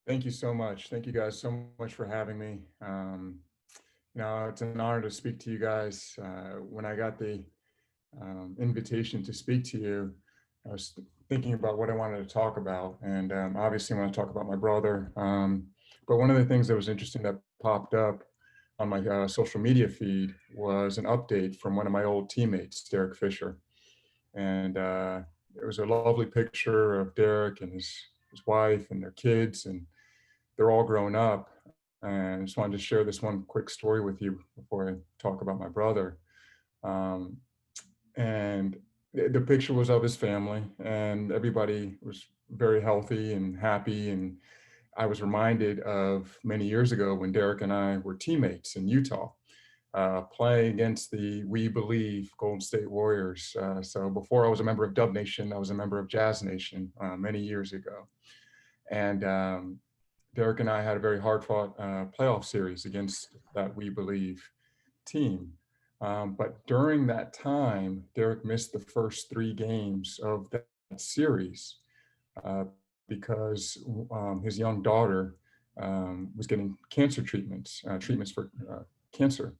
Thank you so much. Thank you guys so much for having me. It's an honor to speak to you guys. When I got the invitation to speak to you, I was thinking about what I wanted to talk about. And obviously, I want to talk about my brother. But one of the things that was interesting that popped up on my social media feed was an update from one of my old teammates, Derek Fisher. And it was a lovely picture of Derek and his wife and their kids. And they're all grown up. And I just wanted to share this one quick story with you before I talk about my brother. Um, and the picture was of his family, and everybody was very healthy and happy. And I was reminded of many years ago when Derek and I were teammates in Utah, playing against the We Believe Golden State Warriors. So before I was a member of Dub Nation, I was a member of Jazz Nation many years ago. And Derek and I had a very hard fought playoff series against that We Believe team. But during that time, Derek missed the first three games of that series because his young daughter was getting cancer treatments for cancer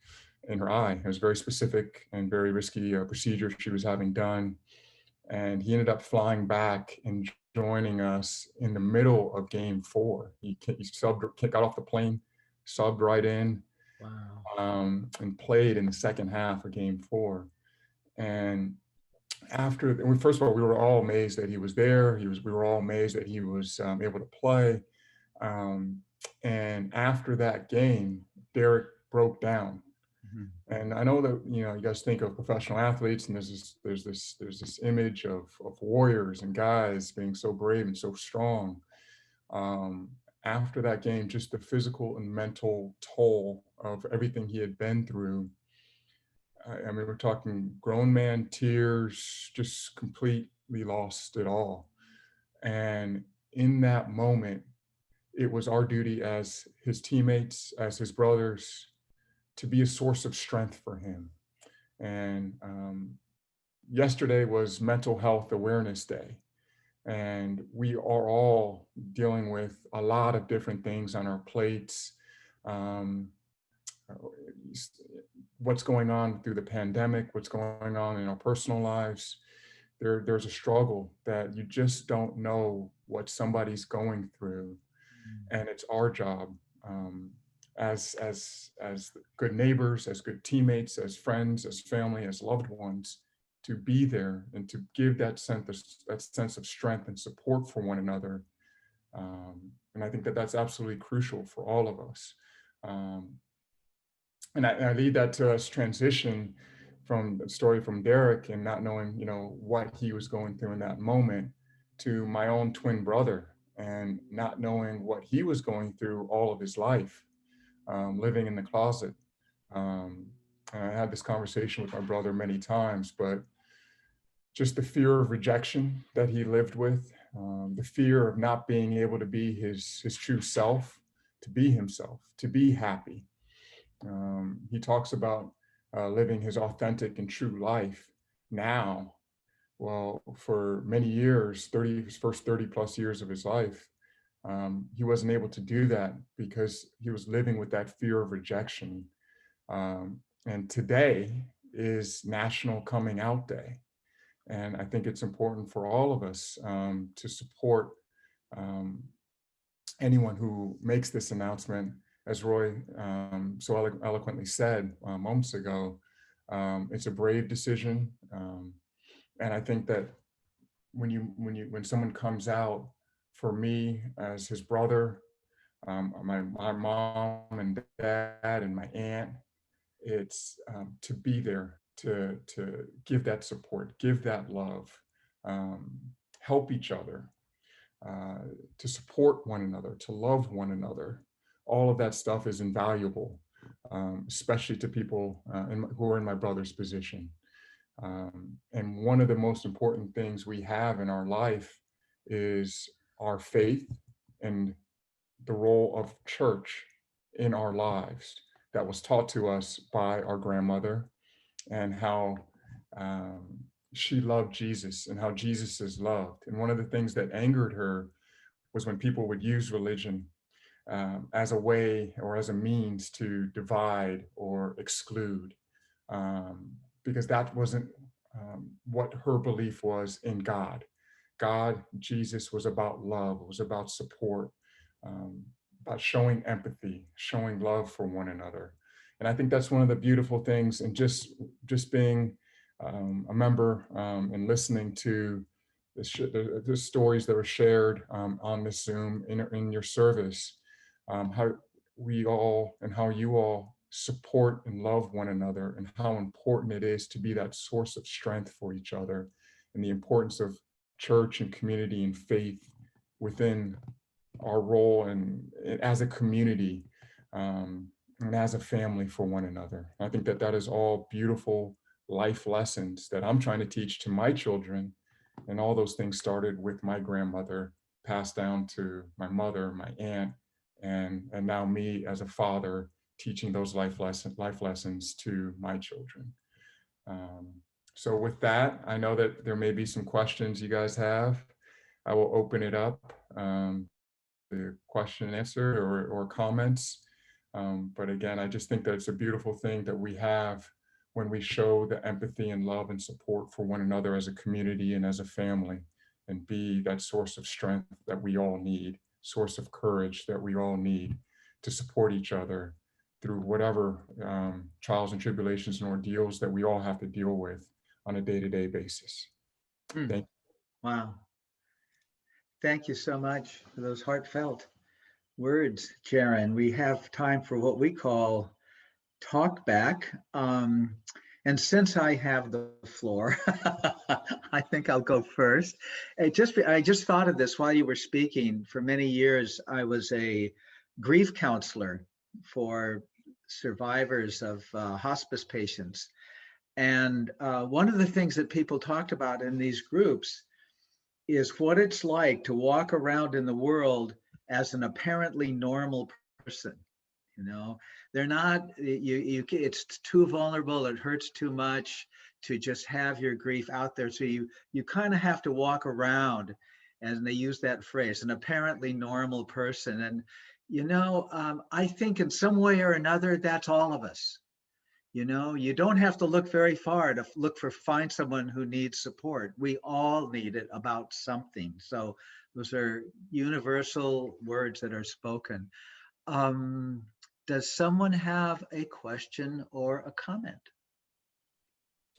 in her eye. It was very specific and very risky procedure she was having done. And he ended up flying back and joining us in the middle of game 4. Got off the plane, subbed right in, Wow. and played in the second half of game 4. And first of all, we were all amazed that he was there. We were all amazed that he was able to play. Um, and after that game, Derek broke down. Mhm. And I know that you guys think of professional athletes, and there's this image of warriors and guys being so brave and so strong. Um, After that game, just the physical and mental toll of everything he had been through. I mean, we're talking grown man tears, just completely lost it all. And in that moment, it was our duty as his teammates, as his brothers, to be a source of strength for him. And yesterday was Mental Health Awareness Day. And we are all dealing with a lot of different things on our plates. Um, what's going on through the pandemic, what's going on in our personal lives. There's a struggle that you just don't know what somebody's going through, and it's our job, um, as good neighbors, as good teammates, as friends, as family, as loved ones, to be there and to give that sense of strength and support for one another. And I think that that's absolutely crucial for all of us. Um, and I lead that to us transition from the story from Derek and not knowing, what he was going through in that moment, to my own twin brother and not knowing what he was going through all of his life, living in the closet. Um, and I had this conversation with my brother many times, but just the fear of rejection that he lived with, the fear of not being able to be his true self, to be himself, to be happy. He talks about living his authentic and true life now. Well, for many years, his first 30 plus years of his life, he wasn't able to do that because he was living with that fear of rejection. And today is National Coming Out Day. And I think it's important for all of us to support um, anyone who makes this announcement. As Roy so eloquently said moments ago, it's a brave decision, and I think that when someone comes out, for me as his brother, my mom and dad and my aunt, it's to be there to give that support, give that love, um, help each other, uh, to support one another, to love one another. All of that stuff is invaluable, especially to people who are in my brother's position. And one of the most important things we have in our life is our faith and the role of church in our lives that was taught to us by our grandmother, and how she loved Jesus and how Jesus is loved. And one of the things that angered her was when people would use religion as a way or as a means to divide or exclude, um, because that wasn't what her belief was in God. God, Jesus was about love, it was about support, um, about showing empathy, showing love for one another. And I think that's one of the beautiful things, and just being a member and listening to the stories that were shared on this Zoom in your service, how we all and how you all support and love one another, and how important it is to be that source of strength for each other, and the importance of church and community and faith within our role and as a community, and as a family for one another. I think that that is all beautiful life lessons that I'm trying to teach to my children. And all those things started with my grandmother, passed down to my mother, my aunt, and now me as a father teaching those life lessons to my children. Um, so with that, I know that there may be some questions you guys have. I will open it up, the question and answer or comments. But again, I just think that it's a beautiful thing that we have when we show the empathy and love and support for one another as a community and as a family, and be that source of strength that we all need, source of courage that we all need to support each other through whatever trials and tribulations and ordeals that we all have to deal with on a day-to-day basis. Hmm. Thank Wow. Thank you so much for those heartfelt words, Jarron. We have time for what we call talk back. And since I have the floor, I think I'll go first. I just thought of this while you were speaking. For many years, I was a grief counselor for survivors of hospice patients. And one of the things that people talked about in these groups is what it's like to walk around in the world as an apparently normal person. You know, they're not, it's too vulnerable, it hurts too much to just have your grief out there. So you kind of have to walk around, and they use that phrase, an apparently normal person. And I think in some way or another that's all of us. You don't have to look very far to find someone who needs support. We all need it about something. So those are universal words that are spoken. um, does someone have a question or a comment?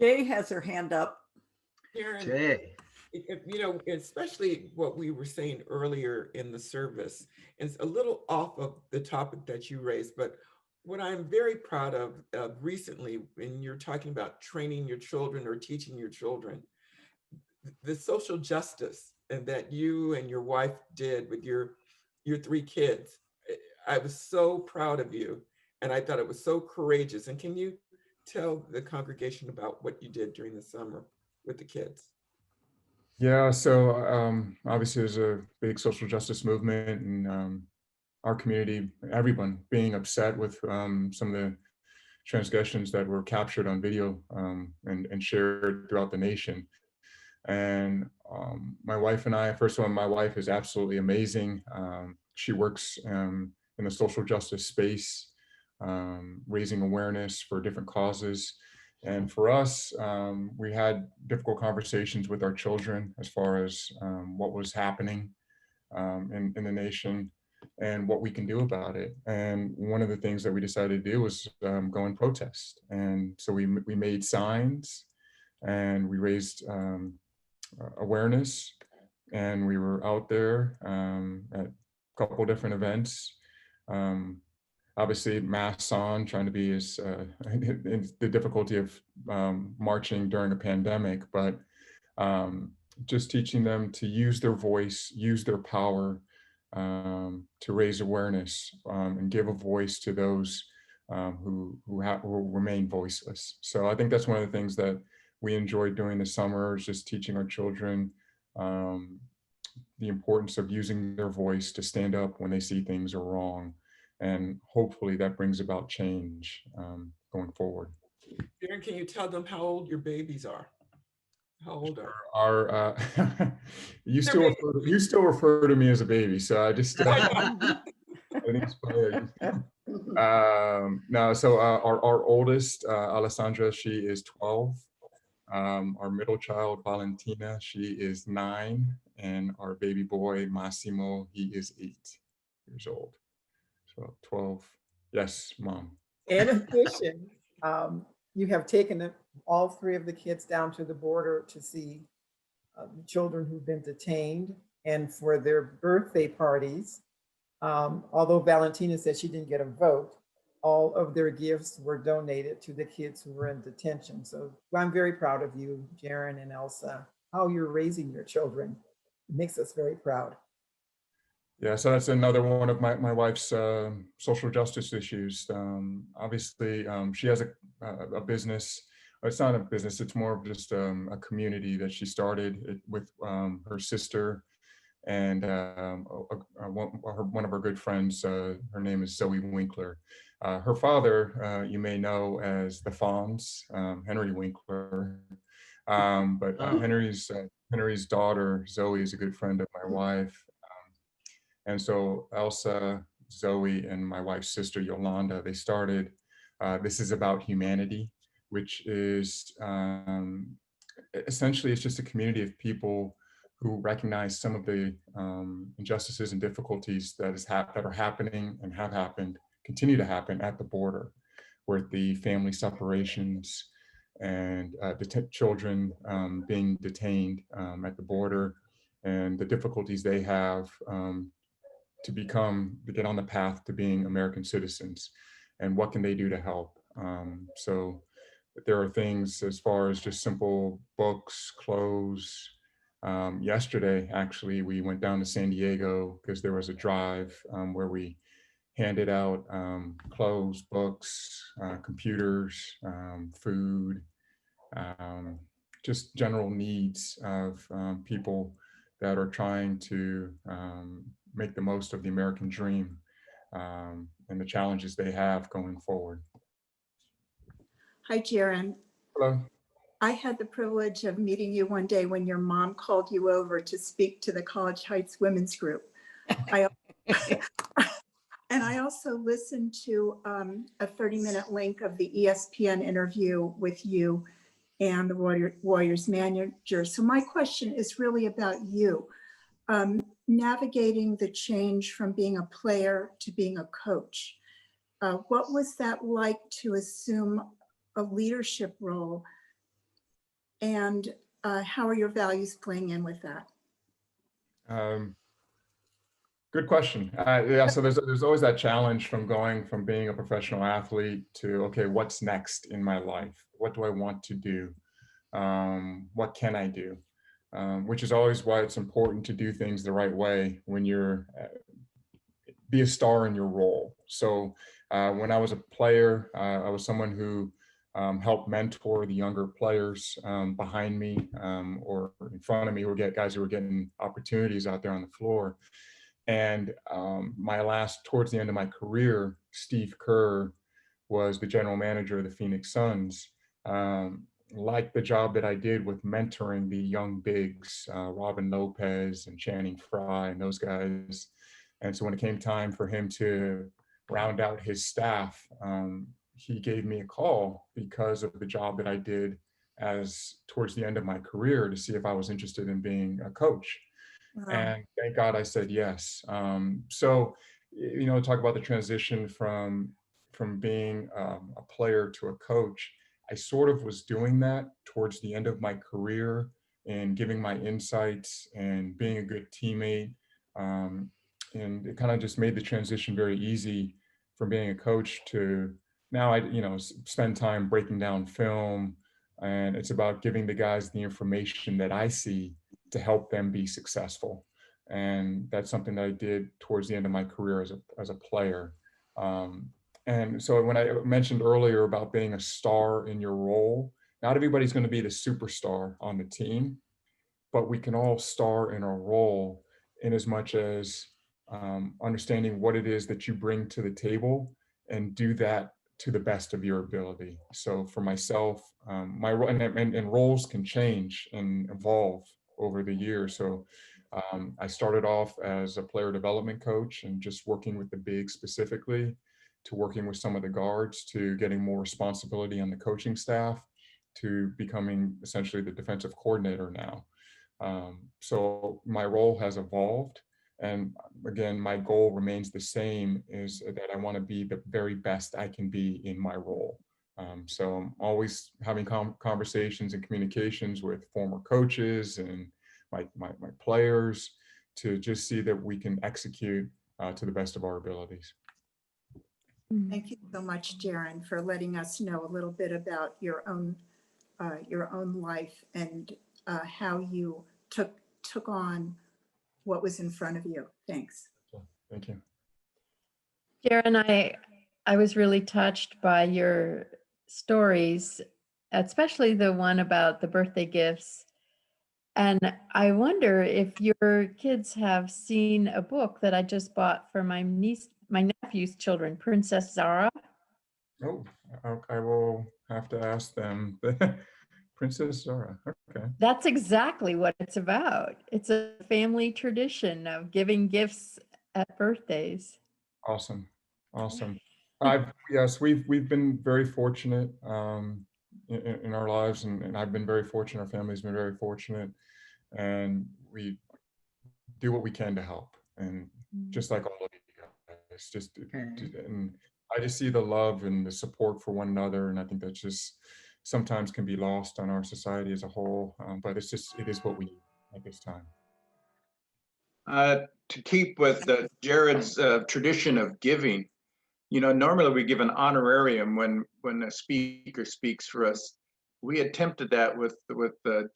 Jay has her hand up. Jarron, Jay. especially what we were saying earlier in the service, is a little off of the topic that you raised, but what I'm very proud of recently, when you're talking about training your children or teaching your children, the social justice and that you and your wife did with your three kids. I was so proud of you, and I thought it was so courageous. And can you tell the congregation about what you did during the summer with the kids? Yeah, so obviously there's a big social justice movement, and our community, everyone being upset with some of the transgressions that were captured on video and shared throughout the nation. And my wife and I, first of all, my wife is absolutely amazing. She works in the social justice space, raising awareness for different causes. And for us, we had difficult conversations with our children as far as what was happening in the nation and what we can do about it. And one of the things that we decided to do was go and protest. And so we made signs, and we raised awareness, and we were out there at a couple different events. Um, Obviously, masks on, trying to be as the difficulty of marching during a pandemic, but just teaching them to use their voice, use their power to raise awareness and give a voice to those who remain voiceless. So I think that's one of the things that we enjoyed doing this summer, is just teaching our children um, the importance of using their voice to stand up when they see things are wrong. And hopefully that brings about change going forward. Darren, can you tell them how old your babies are? How old are Our They're babies. you still refer to me as a baby, so I just I know. An inspired. No, so our oldest, Alessandra, she is 12. Our middle child, Valentina, she is 9. And our baby boy, Massimo, he is 8 years old. So 12. Yes, Mom. In addition, you have taken all 3 of the kids down to the border to see children who've been detained, and for their birthday parties. Although Valentina said she didn't get a vote, all of their gifts were donated to the kids who were in detention. So I'm very proud of you, Jarron and Elsa, how you're raising your children. It makes us very proud. Yeah, so that's another one of my wife's social justice issues. Obviously, she has a business. It's not a business, it's more of just a community that she started with her sister and one of her good friends. Her name is Zoe Winkler. Her father, you may know as the Fonz, Henry Winkler. But Henry's daughter, Zoe, is a good friend of my wife. And so Elsa, Zoe, and my wife's sister, Yolanda, they started This Is About Humanity, which is essentially, it's just a community of people who recognize some of the injustices and difficulties that are happening and have happened, continue to happen at the border, where the family separations and children being detained at the border, and the difficulties they have to get on the path to being American citizens, and what can they do to help. So there are things as far as just simple books, clothes. Yesterday, actually, we went down to San Diego because there was a drive where we handed out clothes, books, computers, food, just general needs of people that are trying to make the most of the American dream and the challenges they have going forward. Hi, Jarron. Hello. I had the privilege of meeting you one day when your mom called you over to speak to the College Heights Women's Group. And I also listened to a 30-minute link of the ESPN interview with you and the Warriors manager. So my question is really about you. Navigating the change from being a player to being a coach. What was that like to assume a leadership role, and how are your values playing in with that? Good question. Yeah, so there's always that challenge from going from being a professional athlete to, okay, what's next in my life? What do I want to do? What can I do? Which is always why it's important to do things the right way when you're be a star in your role. So when I was a player, I was someone who helped mentor the younger players behind me or in front of me, guys who were getting opportunities out there on the floor. And towards the end of my career, Steve Kerr was the general manager of the Phoenix Suns. Like the job that I did with mentoring the young bigs, Robin Lopez and Channing Frye and those guys. And so when it came time for him to round out his staff, he gave me a call because of the job that I did towards the end of my career to see if I was interested in being a coach. Wow. And thank God I said yes. So, talk about the transition from being a player to a coach. I sort of was doing that towards the end of my career and giving my insights and being a good teammate. And it kind of just made the transition very easy from being a coach to now I, spend time breaking down film, and it's about giving the guys the information that I see to help them be successful. And that's something that I did towards the end of my career as a player. And so when I mentioned earlier about being a star in your role, not everybody's going to be the superstar on the team, but we can all star in our role in as much as understanding what it is that you bring to the table and do that to the best of your ability. So for myself, my role and roles can change and evolve over the years. So I started off as a player development coach and just working with the bigs specifically, to working with some of the guards, to getting more responsibility on the coaching staff, to becoming essentially the defensive coordinator now. So my role has evolved. And again, my goal remains the same, is that I want to be the very best I can be in my role. So I'm always having conversations and communications with former coaches and my players, to just see that we can execute to the best of our abilities. Thank you so much, Jarron, for letting us know a little bit about your own life and how you took on what was in front of you. Thanks. Thank you. Jarron, I was really touched by your stories, especially the one about the birthday gifts. And I wonder if your kids have seen a book that I just bought for my nephew's children, Princess Zara. Oh, I will have to ask them. Princess Zara. Okay. That's exactly what it's about. It's a family tradition of giving gifts at birthdays. Awesome. Awesome. Yes, we've been very fortunate in our lives, and I've been very fortunate. Our family's been very fortunate, and we do what we can to help. And just like all of you guys, and I just see the love and the support for one another, and I think that just sometimes can be lost on our society as a whole. But it is what we need at this time. To keep with Jared's tradition of giving, normally we give an honorarium when a speaker speaks for us. We attempted that with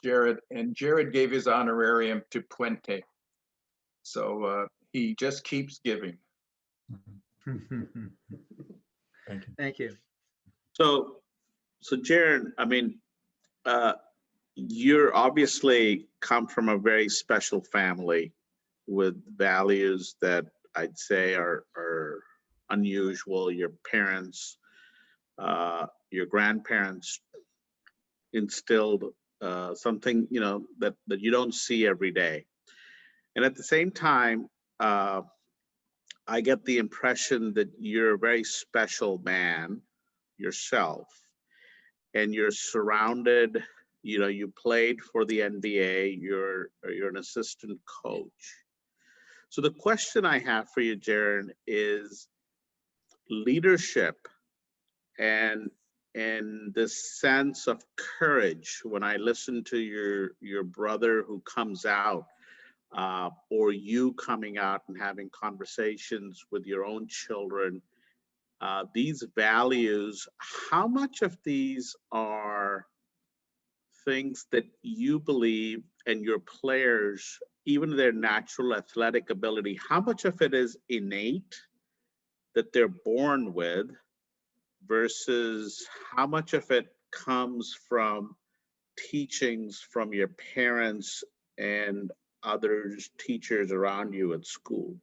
Jared, and Jared gave his honorarium to Puente. So he just keeps giving. Thank you. Thank you. So Jarron, I mean, you're obviously come from a very special family with values that I'd say are unusual. Your parents, your grandparents instilled something, that you don't see every day. And at the same time, I get the impression that you're a very special man yourself, and you're surrounded, you played for the NBA, you're an assistant coach. So the question I have for you, Jarron, is leadership and this sense of courage. When I listen to your brother who comes out, or you coming out and having conversations with your own children, these values, how much of these are things that you believe and your players, even their natural athletic ability, how much of it is innate that they're born with versus how much of it comes from teachings from your parents and others, teachers around you at school?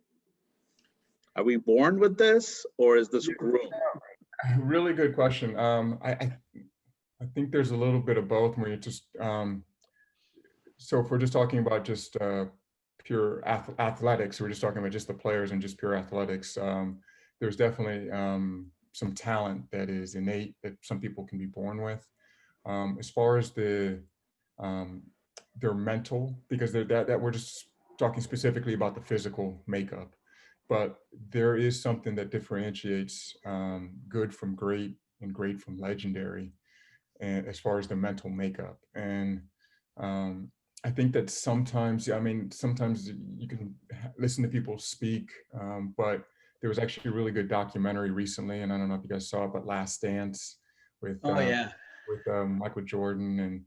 Are we born with this, or is this growth? Really good question. I think there's a little bit of both. When you just so if we're just talking about just pure athletics, we're just talking about just the players and just pure athletics. There's definitely some talent that is innate that some people can be born with. As far as their mental, because that we're just talking specifically about the physical makeup, but there is something that differentiates good from great and great from legendary, and as far as the mental makeup. And I think that sometimes you can listen to people speak, but there was actually a really good documentary recently, and I don't know if you guys saw it, but Last Dance with Michael Jordan. And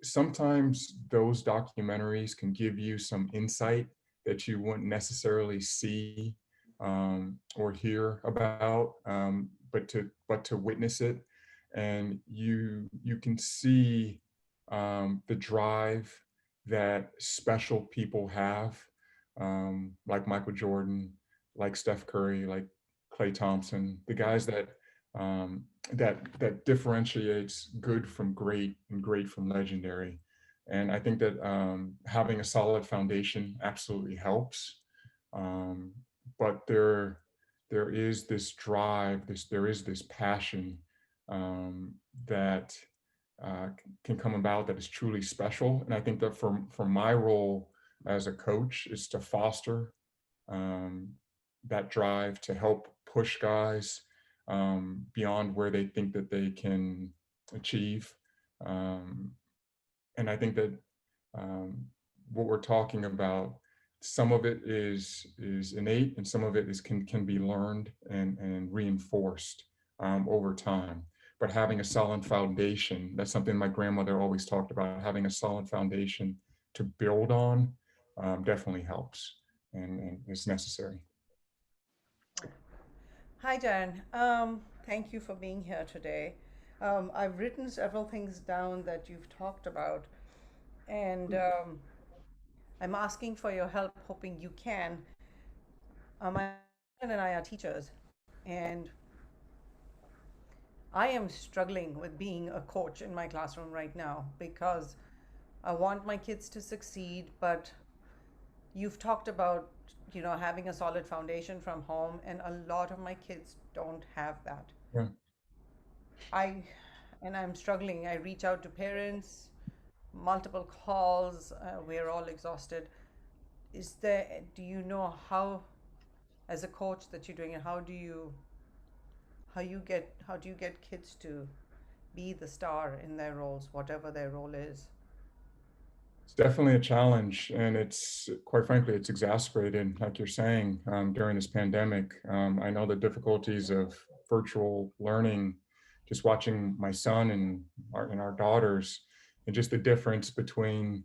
sometimes those documentaries can give you some insight that you wouldn't necessarily see or hear about, but to witness it, and you can see the drive that special people have, like Michael Jordan, like Steph Curry, like Klay Thompson, the guys that that differentiates good from great and great from legendary. And I think that having a solid foundation absolutely helps. But there is this drive, there is this passion that can come about that is truly special. And I think that for my role as a coach is to foster um, that drive to help push guys beyond where they think that they can achieve. Um, and I think that um, what we're talking about, some of it is innate, and some of it is can be learned and reinforced over time. But having a solid foundation, that's something my grandmother always talked about. Having a solid foundation to build on definitely helps, and is necessary. Hi, Dan. Thank you for being here today. I've written several things down that you've talked about, and I'm asking for your help, hoping you can. My husband and I are teachers, and I am struggling with being a coach in my classroom right now because I want my kids to succeed, but you've talked about, having a solid foundation from home, and a lot of my kids don't have that. Yeah. I and I'm struggling. I reach out to parents, multiple calls. We're all exhausted. Do you know how, as a coach that you're doing it, how do you get kids to be the star in their roles, whatever their role is? It's definitely a challenge, and it's quite frankly, it's exacerbated, like you're saying, during this pandemic. I know the difficulties of virtual learning, just watching my son and our daughters, and just the difference between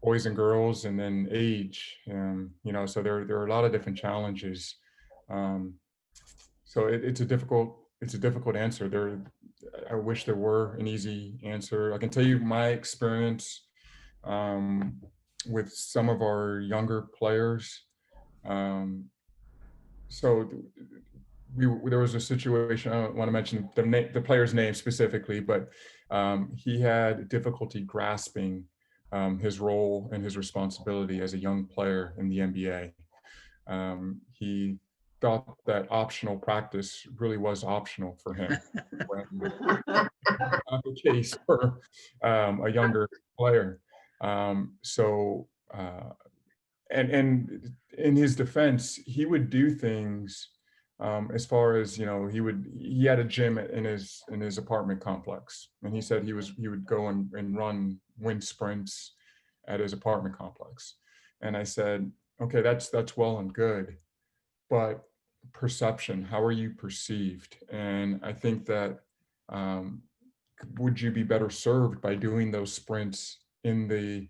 boys and girls, and then age. So there are a lot of different challenges. Um, so it's a difficult answer. I wish there were an easy answer. I can tell you my experience um, with some of our younger players. Um, so there was a situation. I don't want to mention the player's name specifically, but he had difficulty grasping his role and his responsibility as a young player in the NBA. He thought that optional practice really was optional for him, when not the case for a younger player. So, and in his defense, he would do things as far as he had a gym in his apartment complex, and he said he would go and run wind sprints at his apartment complex. And I said, okay, that's well and good, but perception, how are you perceived? And I think that would you be better served by doing those sprints in the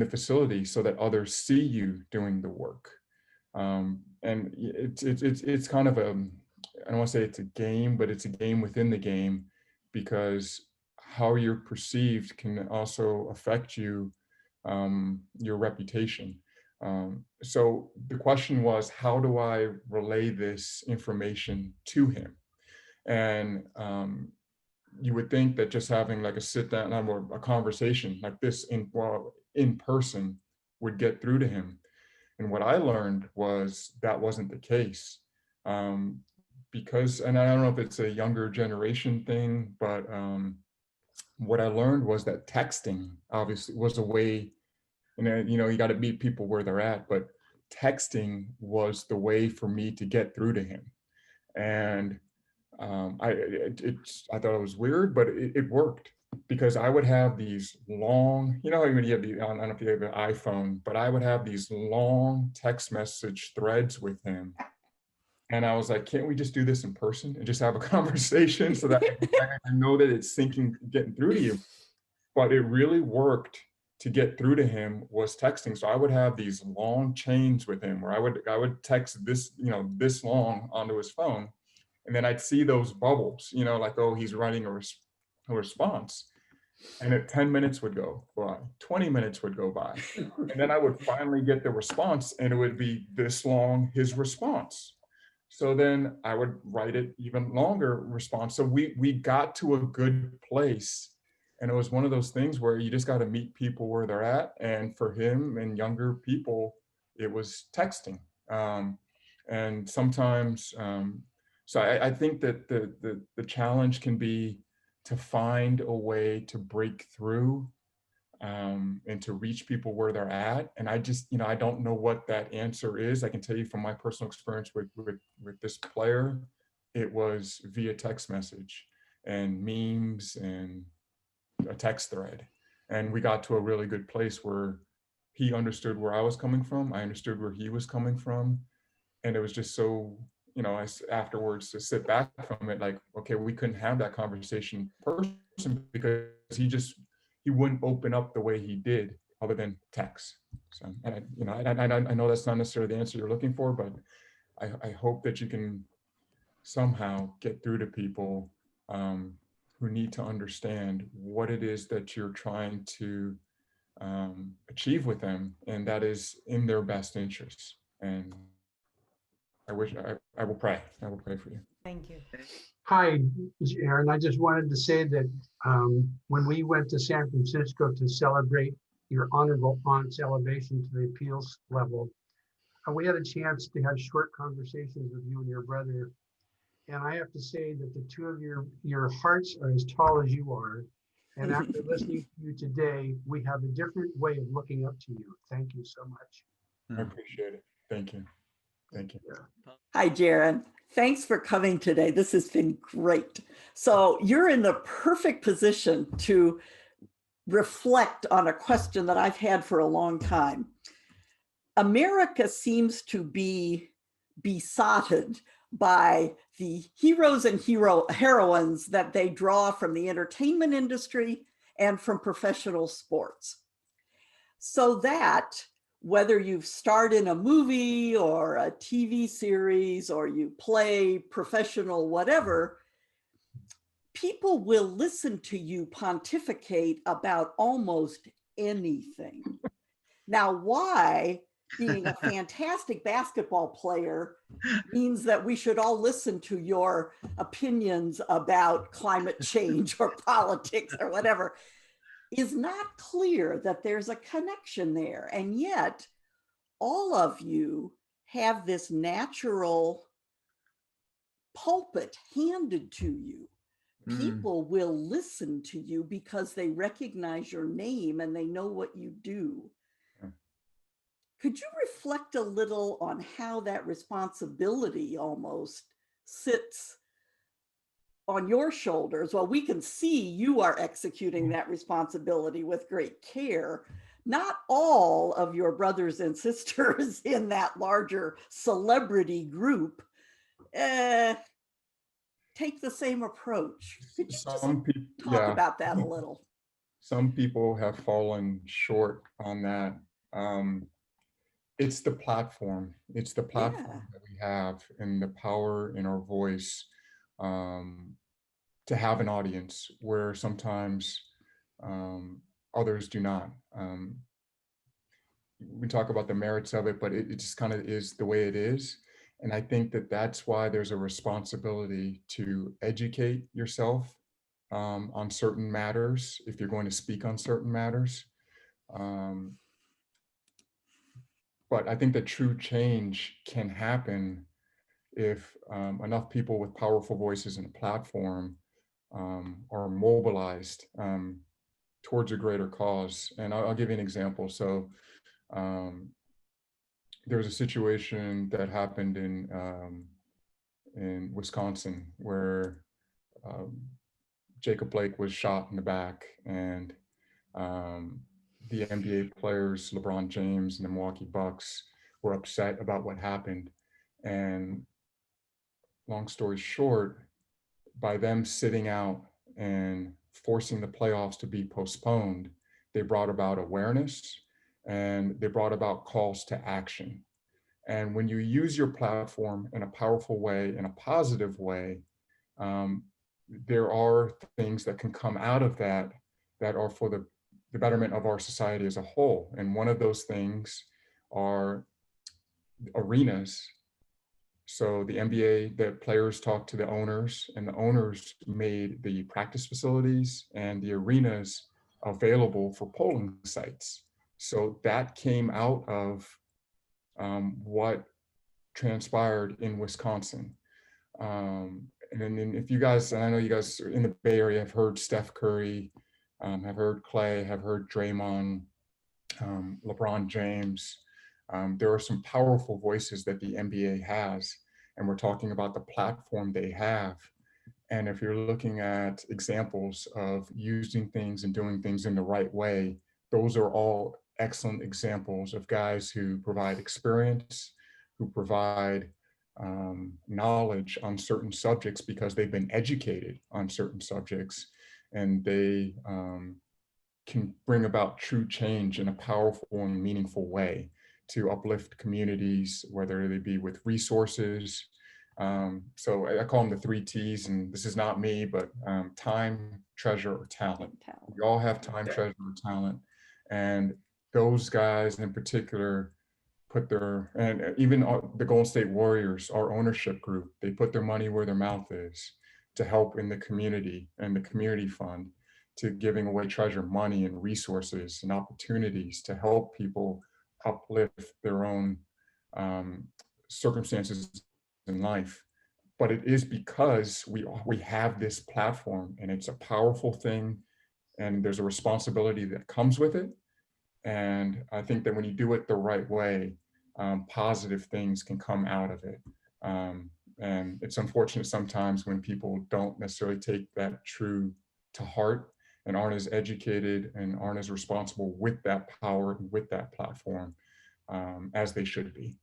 facility so that others see you doing the work? And it's kind of I don't want to say it's a game, but it's a game within the game, because how you're perceived can also affect your reputation. So the question was, how do I relay this information to him? And you would think that just having like a sit down or a conversation like this in person would get through to him. And what I learned was that wasn't the case. Because, and I don't know if it's a younger generation thing, but what I learned was that texting obviously was a way, and then, you got to meet people where they're at, but texting was the way for me to get through to him. And I thought it was weird, but it worked, because I would have these long, when you have I don't know if you have an iPhone, but I would have these long text message threads with him. And I was like, can't we just do this in person and just have a conversation so that I know that it's getting through to you? But it really worked to get through to him was texting. So I would have these long chains with him where I would text this, this long onto his phone. And then I'd see those bubbles, like, oh, he's writing a response. And 10 minutes would go by, 20 minutes would go by. And then I would finally get the response, and it would be this long, his response. So then I would write it even longer response. So we got to a good place. And it was one of those things where you just got to meet people where they're at. And for him and younger people, it was texting. And sometimes, so I think that the challenge can be to find a way to break through and to reach people where they're at. And I just, I don't know what that answer is. I can tell you from my personal experience with this player, it was via text message and memes and a text thread. And we got to a really good place where he understood where I was coming from. I understood where he was coming from. And it was just so, afterwards to sit back from it, like, okay, we couldn't have that conversation in person because he wouldn't open up the way he did other than text. So, and I know that's not necessarily the answer you're looking for, but I hope that you can somehow get through to people who need to understand what it is that you're trying to achieve with them, and that is in their best interests. And I will pray. I will pray for you. Thank you. Hi, Aaron. I just wanted to say that when we went to San Francisco to celebrate your honorable aunt's elevation to the appeals level, we had a chance to have short conversations with you and your brother. And I have to say that the two of your hearts are as tall as you are. And after listening to you today, we have a different way of looking up to you. Thank you so much. I appreciate it. Thank you. Thank you. Hi, Jarron. Thanks for coming today. This has been great. So you're in the perfect position to reflect on a question that I've had for a long time. America seems to be besotted by the heroes and heroines that they draw from the entertainment industry and from professional sports. So that whether you've starred in a movie or a TV series or you play professional whatever, people will listen to you pontificate about almost anything. Now, why being a fantastic basketball player means that we should all listen to your opinions about climate change or politics or whatever is not clear that there's a connection there. And yet all of you have this natural pulpit handed to you. People will listen to you because they recognize your name and they know what you do. Could you reflect a little on how that responsibility almost sits on your shoulders? Well, we can see you are executing that responsibility with great care. Not all of your brothers and sisters in that larger celebrity group take the same approach. Could you just talk about that a little? Some people have fallen short on that. It's the platform. It's the platform that we have and the power in our voice to have an audience where sometimes others do not. We talk about the merits of it, but it just kind of is the way it is. And I think that that's why there's a responsibility to educate yourself on certain matters if you're going to speak on certain matters. But I think that true change can happen if enough people with powerful voices and a platform are mobilized towards a greater cause. And I'll give you an example. So there was a situation that happened in Wisconsin where Jacob Blake was shot in the back, and the NBA players, LeBron James and the Milwaukee Bucks, were upset about what happened. And long story short, by them sitting out and forcing the playoffs to be postponed, they brought about awareness and they brought about calls to action. And when you use your platform in a powerful way, in a positive way, there are things that can come out of that that are for the betterment of our society as a whole. And one of those things are arenas, So the NBA, the players talked to the owners, and the owners made the practice facilities and the arenas available for polling sites. So that came out of what transpired in Wisconsin. And then if you guys, and I know you guys in the Bay Area have heard Steph Curry, have heard Clay, have heard Draymond, LeBron James. There are some powerful voices that the NBA has, and we're talking about the platform they have. And if you're looking at examples of using things and doing things in the right way, those are all excellent examples of guys who provide experience, who provide knowledge on certain subjects because they've been educated on certain subjects, and they can bring about true change in a powerful and meaningful way to uplift communities, whether they be with resources. So I call them the 3 T's, and this is not me, but time, treasure, or talent. We all have time, treasure, or talent. And those guys in particular put their, and even the Golden State Warriors, our ownership group, they put their money where their mouth is to help in the community and the community fund, to giving away treasure, money, and resources and opportunities to help people uplift their own circumstances in life. But it is because we have this platform, and it's a powerful thing, and there's a responsibility that comes with it. And I think that when you do it the right way, positive things can come out of it. And it's unfortunate sometimes when people don't necessarily take that true to heart and aren't as educated and aren't as responsible with that power and with that platform as they should be,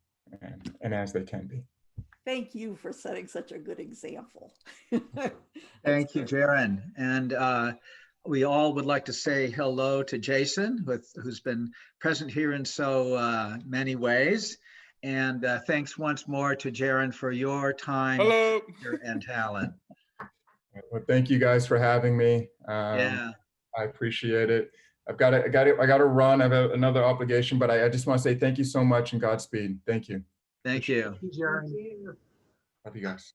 and as they can be. Thank you for setting such a good example. Thank you, Jarron. And we all would like to say hello to Jason, who's been present here in so many ways. And thanks once more to Jarron for your time and talent. Well, thank you guys for having me. Yeah. I appreciate it. I got to run. I have another obligation, but I just want to say thank you so much and Godspeed. Thank you. Thank you. Jarron. Love you guys.